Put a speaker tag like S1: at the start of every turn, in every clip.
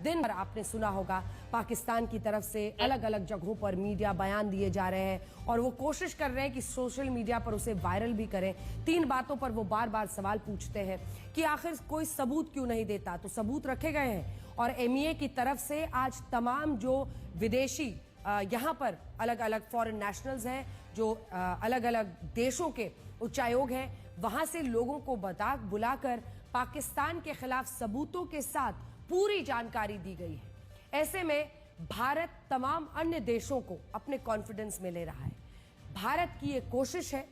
S1: दिन भर आपने सुना होगा पाकिस्तान की तरफ से अलग अलग जगहों पर मीडिया बयान दिए जा रहे हैं और वो कोशिश कर रहे हैं कि सोशल मीडिया पर उसे वायरल भी करें। 3 बातों पर वो बार बार सवाल पूछते हैं कि आखिर कोई सबूत क्यों नहीं देता, तो सबूत रखे गए हैं। और एमईए की तरफ से आज तमाम जो विदेशी यहाँ पर अलग अलग फॉरेन नेशनल्स हैं, जो अलग अलग देशों के उच्चायोग हैं, वहां से लोगों को बुलाकर पाकिस्तान के खिलाफ सबूतों के साथ पूरी जानकारी दी गई है। ऐसे में भारत तमाम अन्य देशों को अपने कॉन्फिडेंस में ले रहा है। भारत की ये कोशिश है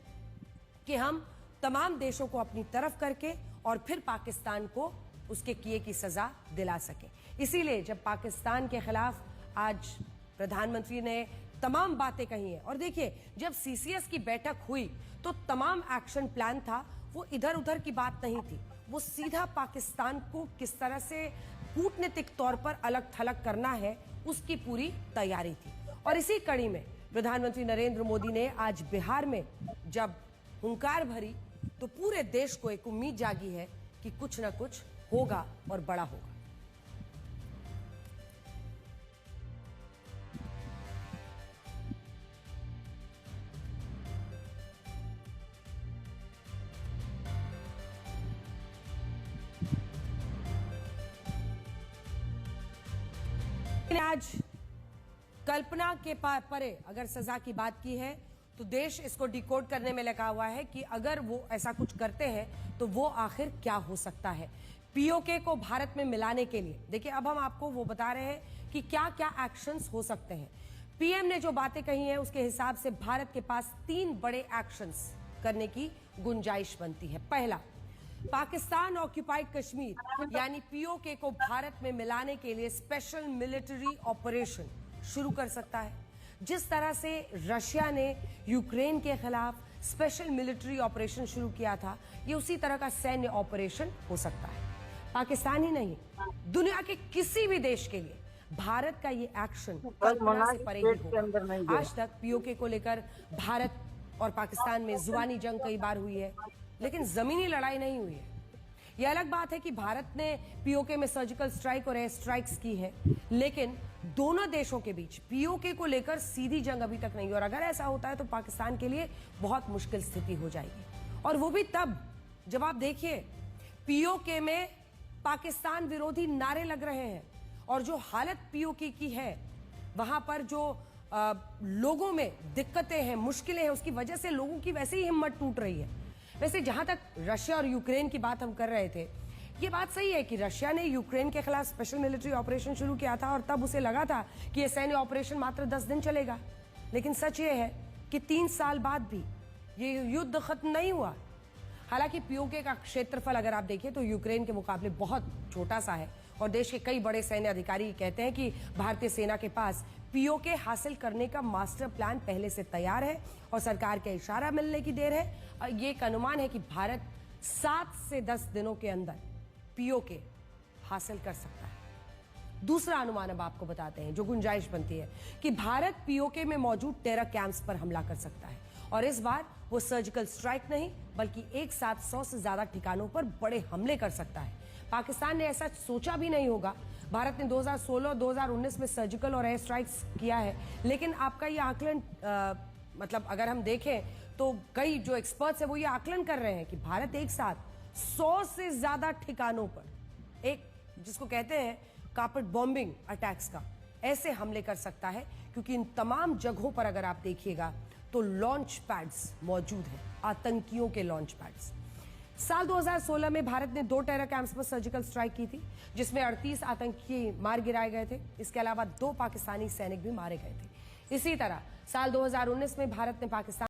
S1: कि हम तमाम देशों को अपनी तरफ करके और फिर पाकिस्तान को उसके किए की सजा दिला सके। इसीलिए जब पाकिस्तान के खिलाफ आज प्रधानमंत्री ने तमाम बातें कही हैं, और देखिए जब सीसीएस की बैठक हुई तो तमाम एक्शन प्लान था, वो इधर उधर की बात नहीं थी, वो सीधा पाकिस्तान को किस तरह से कूटनीतिक तौर पर अलग थलग करना है उसकी पूरी तैयारी थी। और इसी कड़ी में प्रधानमंत्री नरेंद्र मोदी ने आज बिहार में जब हुंकार भरी तो पूरे देश को एक उम्मीद जागी है कि कुछ न कुछ होगा और बड़ा होगा। आज कल्पना के परे अगर सजा की बात की है तो देश इसको डिकोड करने में लगा हुआ है कि अगर वो ऐसा कुछ करते हैं तो वो आखिर क्या हो सकता है। पीओके को भारत में मिलाने के लिए देखिए अब हम आपको वो बता रहे हैं कि क्या क्या एक्शंस हो सकते हैं। पीएम ने जो बातें कही हैं उसके हिसाब से भारत के पास 3 बड़े एक्शंस करने की गुंजाइश बनती है। पहला, पाकिस्तान ऑक्यूपाइड कश्मीर यानी पीओके को भारत में मिलाने के लिए स्पेशल मिलिट्री ऑपरेशन शुरू कर सकता है। जिस तरह से रशिया ने यूक्रेन के खिलाफ स्पेशल मिलिट्री ऑपरेशन शुरू किया था, ये उसी तरह का सैन्य ऑपरेशन हो सकता है। पाकिस्तान ही नहीं, दुनिया के किसी भी देश के लिए भारत का ये एक्शन कल्पना से परे ही होगा। आज तक पीओके को लेकर भारत और पाकिस्तान में जुबानी जंग कई बार हुई है, लेकिन जमीनी लड़ाई नहीं हुई है। यह अलग बात है कि भारत ने पीओके में सर्जिकल स्ट्राइक और एयर स्ट्राइक्स की है, लेकिन दोनों देशों के बीच पीओके को लेकर सीधी जंग अभी तक नहीं हुई। और अगर ऐसा होता है तो पाकिस्तान के लिए बहुत मुश्किल स्थिति हो जाएगी, और वो भी तब जब आप देखिए पीओके में पाकिस्तान विरोधी नारे लग रहे हैं और जो हालत पीओके की है वहां पर जो लोगों में दिक्कतें हैं, मुश्किलें हैं, उसकी वजह से लोगों की वैसे ही हिम्मत टूट रही है। वैसे जहां तक रशिया और यूक्रेन की बात हम कर रहे थे, ये बात सही है कि रशिया ने यूक्रेन के खिलाफ स्पेशल मिलिट्री ऑपरेशन शुरू किया था और तब उसे लगा था कि यह सैन्य ऑपरेशन मात्र 10 दिन चलेगा, लेकिन सच ये है कि 3 साल बाद भी ये युद्ध खत्म नहीं हुआ। हालांकि पीओके का क्षेत्रफल अगर आप देखिए तो यूक्रेन के मुकाबले बहुत छोटा सा है, और देश के कई बड़े सैन्य अधिकारी कहते हैं कि भारतीय सेना के पास पीओके हासिल करने का मास्टर प्लान पहले से तैयार है और सरकार के इशारा मिलने की देर है। ये एक अनुमान है कि भारत 7 से 10 दिनों के अंदर पीओके हासिल कर सकता है। दूसरा अनुमान अब आपको बताते हैं जो गुंजाइश बनती है कि भारत पीओके में मौजूद टेरर कैंप्स पर हमला कर सकता है, और इस बार वो सर्जिकल स्ट्राइक नहीं बल्कि एक साथ 100 से ज्यादा ठिकानों पर बड़े हमले कर सकता है। पाकिस्तान ने ऐसा सोचा भी नहीं होगा। भारत ने 2016-2019 में सर्जिकल और एयर स्ट्राइक्स किया है, लेकिन आपका ये आकलन मतलब अगर हम देखें तो कई जो एक्सपर्ट्स हैं वो ये आकलन कर रहे हैं कि भारत एक साथ 100 से ज्यादा ठिकानों पर एक जिसको कहते हैं कार्पेट बॉम्बिंग अटैक्स का ऐसे हमले कर सकता है, क्योंकि इन तमाम जगहों पर अगर आप देखिएगा तो लॉन्च पैड्स मौजूद हैं, आतंकियों के लॉन्च पैड्स। साल 2016 में भारत ने 2 टेरर कैंप्स पर सर्जिकल स्ट्राइक की थी, जिसमें 38 आतंकी मार गिराए गए थे। इसके अलावा 2 पाकिस्तानी सैनिक भी मारे गए थे। इसी तरह साल 2019 में भारत ने पाकिस्तान